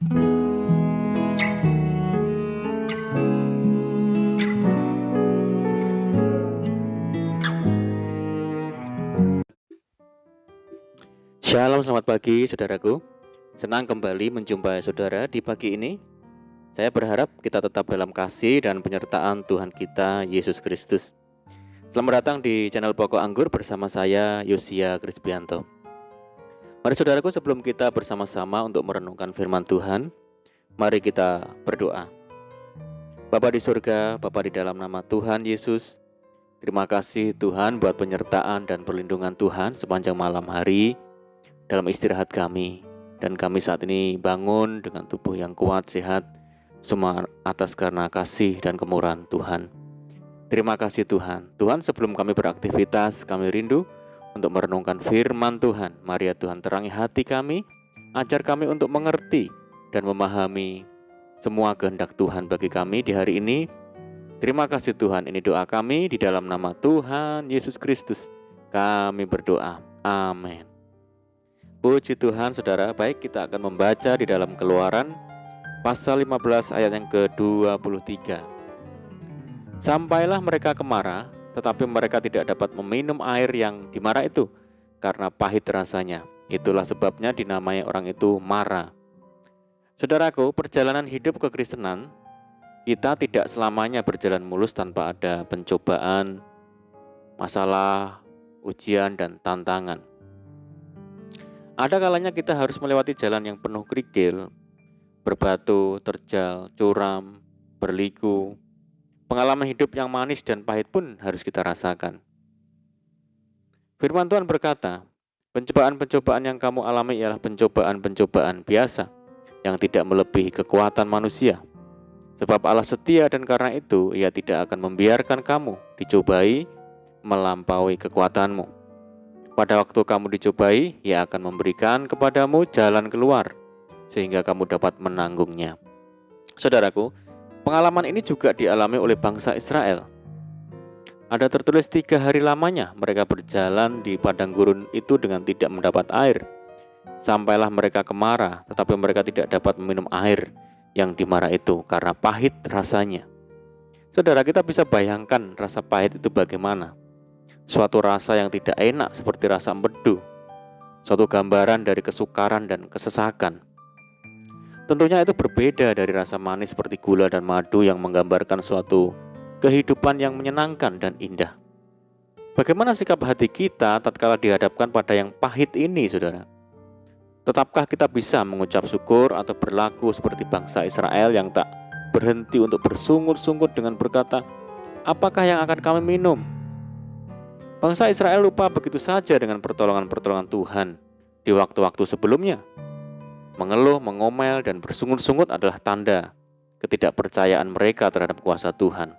Shalom, selamat pagi saudaraku. Senang kembali menjumpai saudara di pagi ini. Saya berharap kita tetap dalam kasih dan penyertaan Tuhan kita, Yesus Kristus. Selamat datang di channel Pokok Anggur bersama saya, Yosia Krisbianto. Mari saudaraku, sebelum kita bersama-sama untuk merenungkan firman Tuhan, mari kita berdoa. Bapa di surga, Bapa di dalam nama Tuhan Yesus, terima kasih Tuhan buat penyertaan dan perlindungan Tuhan sepanjang malam hari dalam istirahat kami. Dan kami saat ini bangun dengan tubuh yang kuat, sehat, semua atas karena kasih dan kemurahan Tuhan. Terima kasih Tuhan. Tuhan, sebelum kami beraktivitas, kami rindu untuk merenungkan firman Tuhan. Mari ya Tuhan, terangi hati kami, ajar kami untuk mengerti dan memahami semua kehendak Tuhan bagi kami di hari ini. Terima kasih Tuhan, ini doa kami di dalam nama Tuhan Yesus Kristus. Kami berdoa. Amin. Puji Tuhan saudara, baik kita akan membaca di dalam Keluaran pasal 15 ayat yang ke-23. Sampailah mereka ke Mara, tetapi mereka tidak dapat meminum air yang di Mara itu, karena pahit rasanya. Itulah sebabnya dinamai orang itu Mara. Saudaraku, perjalanan hidup kekristenan, kita tidak selamanya berjalan mulus tanpa ada pencobaan, masalah, ujian, dan tantangan. Ada kalanya kita harus melewati jalan yang penuh kerikil, berbatu, terjal, curam, berliku. Pengalaman hidup yang manis dan pahit pun harus kita rasakan. Firman Tuhan berkata, pencobaan-pencobaan yang kamu alami ialah pencobaan-pencobaan biasa yang tidak melebihi kekuatan manusia. Sebab Allah setia dan karena itu Ia tidak akan membiarkan kamu dicobai melampaui kekuatanmu. Pada waktu kamu dicobai, Ia akan memberikan kepadamu jalan keluar, sehingga kamu dapat menanggungnya. Saudaraku, pengalaman ini juga dialami oleh bangsa Israel. Ada tertulis 3 hari lamanya mereka berjalan di padang gurun itu dengan tidak mendapat air. Sampailah mereka ke Mara, tetapi mereka tidak dapat meminum air yang di Mara itu karena pahit rasanya. Saudara, kita bisa bayangkan rasa pahit itu bagaimana. Suatu rasa yang tidak enak seperti rasa empedu. Suatu gambaran dari kesukaran dan kesesakan. Tentunya itu berbeda dari rasa manis seperti gula dan madu yang menggambarkan suatu kehidupan yang menyenangkan dan indah. Bagaimana sikap hati kita tatkala dihadapkan pada yang pahit ini, saudara? Tetapkah kita bisa mengucap syukur atau berlaku seperti bangsa Israel yang tak berhenti untuk bersungut-sungut dengan berkata, apakah yang akan kami minum? Bangsa Israel lupa begitu saja dengan pertolongan-pertolongan Tuhan di waktu-waktu sebelumnya. Mengeluh, mengomel, dan bersungut-sungut adalah tanda ketidakpercayaan mereka terhadap kuasa Tuhan.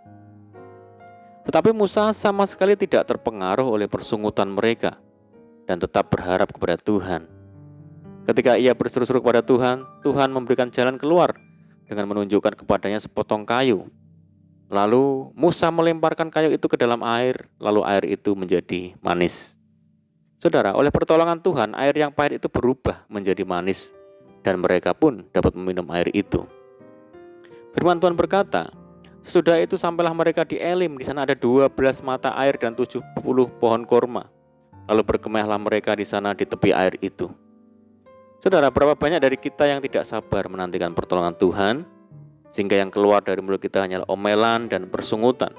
Tetapi Musa sama sekali tidak terpengaruh oleh persungutan mereka dan tetap berharap kepada Tuhan. Ketika ia berseru-seru kepada Tuhan, Tuhan memberikan jalan keluar dengan menunjukkan kepadanya sepotong kayu. Lalu Musa melemparkan kayu itu ke dalam air, lalu air itu menjadi manis. Saudara, oleh pertolongan Tuhan, air yang pahit itu berubah menjadi manis, dan mereka pun dapat meminum air itu. Firman Tuhan berkata, sesudah itu sampailah mereka di Elim, di sana ada 12 mata air dan 70 pohon korma. Lalu berkemahlah mereka di sana di tepi air itu. Saudara, berapa banyak dari kita yang tidak sabar menantikan pertolongan Tuhan, sehingga yang keluar dari mulut kita hanyalah omelan dan persungutan.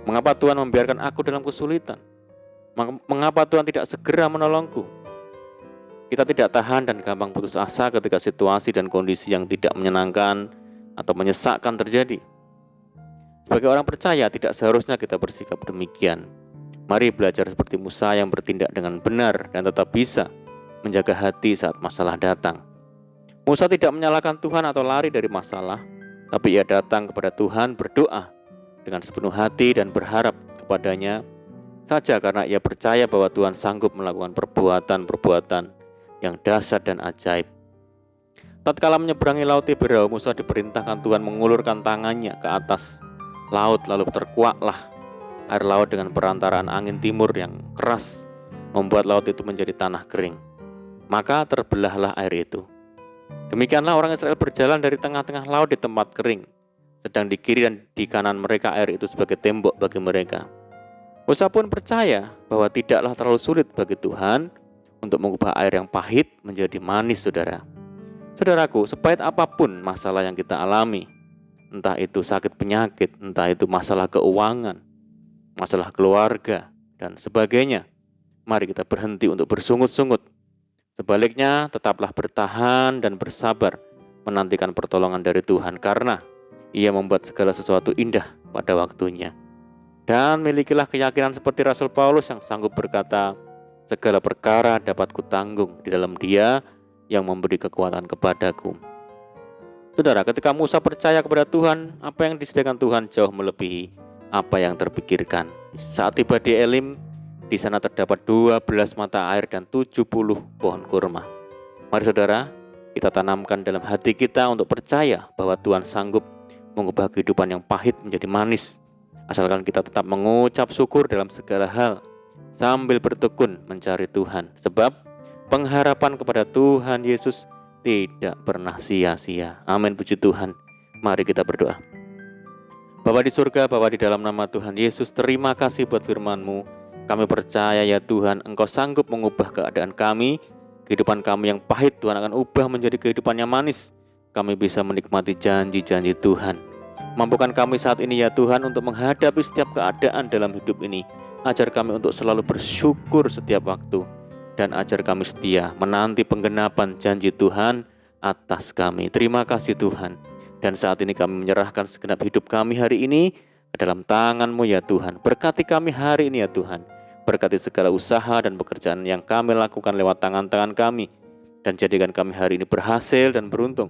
Mengapa Tuhan membiarkan aku dalam kesulitan? Mengapa Tuhan tidak segera menolongku? Kita tidak tahan dan gampang putus asa ketika situasi dan kondisi yang tidak menyenangkan atau menyesakkan terjadi. Sebagai orang percaya, tidak seharusnya kita bersikap demikian. Mari belajar seperti Musa yang bertindak dengan benar dan tetap bisa menjaga hati saat masalah datang. Musa tidak menyalahkan Tuhan atau lari dari masalah, tapi ia datang kepada Tuhan berdoa dengan sepenuh hati dan berharap kepadanya saja karena ia percaya bahwa Tuhan sanggup melakukan perbuatan-perbuatan yang dahsyat dan ajaib. Tatkala menyeberangi laut Tiberau, Musa diperintahkan Tuhan mengulurkan tangannya ke atas laut, lalu terkuaklah air laut dengan perantaraan angin timur yang keras, membuat laut itu menjadi tanah kering. Maka terbelahlah air itu. Demikianlah orang Israel berjalan dari tengah-tengah laut di tempat kering, sedang di kiri dan di kanan mereka air itu sebagai tembok bagi mereka. Musa pun percaya bahwa tidaklah terlalu sulit bagi Tuhan untuk mengubah air yang pahit menjadi manis, saudara. Saudaraku, sepahit apapun masalah yang kita alami, entah itu sakit penyakit, entah itu masalah keuangan, masalah keluarga, dan sebagainya, mari kita berhenti untuk bersungut-sungut. Sebaliknya, tetaplah bertahan dan bersabar menantikan pertolongan dari Tuhan, karena Ia membuat segala sesuatu indah pada waktunya. Dan milikilah keyakinan seperti Rasul Paulus yang sanggup berkata, segala perkara dapat kutanggung di dalam Dia yang memberi kekuatan kepadaku. Saudara, ketika Musa percaya kepada Tuhan, apa yang disediakan Tuhan jauh melebihi apa yang terpikirkan. Saat tiba di Elim, di sana terdapat 12 mata air dan 70 pohon kurma. Mari saudara, kita tanamkan dalam hati kita untuk percaya bahwa Tuhan sanggup mengubah kehidupan yang pahit menjadi manis, asalkan kita tetap mengucap syukur dalam segala hal sambil bertekun mencari Tuhan. Sebab pengharapan kepada Tuhan Yesus tidak pernah sia-sia. Amin, puji Tuhan. Mari kita berdoa. Bapa di surga, Bapa di dalam nama Tuhan Yesus, terima kasih buat firman-Mu. Kami percaya ya Tuhan, Engkau sanggup mengubah keadaan kami. Kehidupan kami yang pahit Tuhan akan ubah menjadi kehidupan yang manis. Kami bisa menikmati janji-janji Tuhan. Mampukan kami saat ini ya Tuhan untuk menghadapi setiap keadaan dalam hidup ini. Ajar kami untuk selalu bersyukur setiap waktu. Dan ajar kami setia menanti penggenapan janji Tuhan atas kami. Terima kasih Tuhan. Dan saat ini kami menyerahkan segenap hidup kami hari ini ke dalam tangan-Mu ya Tuhan. Berkati kami hari ini ya Tuhan. Berkati segala usaha dan pekerjaan yang kami lakukan lewat tangan-tangan kami. Dan jadikan kami hari ini berhasil dan beruntung.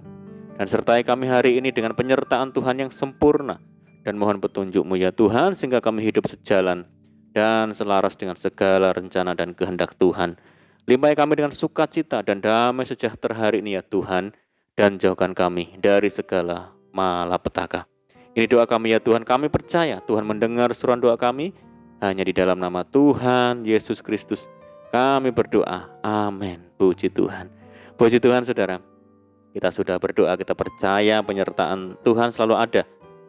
Dan sertai kami hari ini dengan penyertaan Tuhan yang sempurna. Dan mohon petunjuk-Mu ya Tuhan, sehingga kami hidup sejalan dan selaras dengan segala rencana dan kehendak Tuhan. Limpahi kami dengan sukacita dan damai sejahtera hari ini ya Tuhan. Dan jauhkan kami dari segala malapetaka. Ini doa kami ya Tuhan, kami percaya Tuhan mendengar seruan doa kami. Hanya di dalam nama Tuhan Yesus Kristus kami berdoa. Amin. Puji Tuhan. Puji Tuhan saudara. Kita sudah berdoa, kita percaya penyertaan Tuhan selalu ada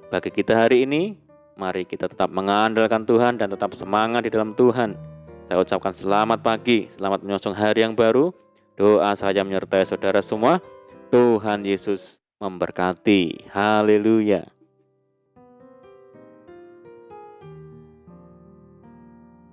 bagi kita hari ini. Mari kita tetap mengandalkan Tuhan dan tetap semangat di dalam Tuhan. Saya ucapkan selamat pagi, selamat menyongsong hari yang baru. Doa saya menyertai saudara semua. Tuhan Yesus memberkati. Haleluya.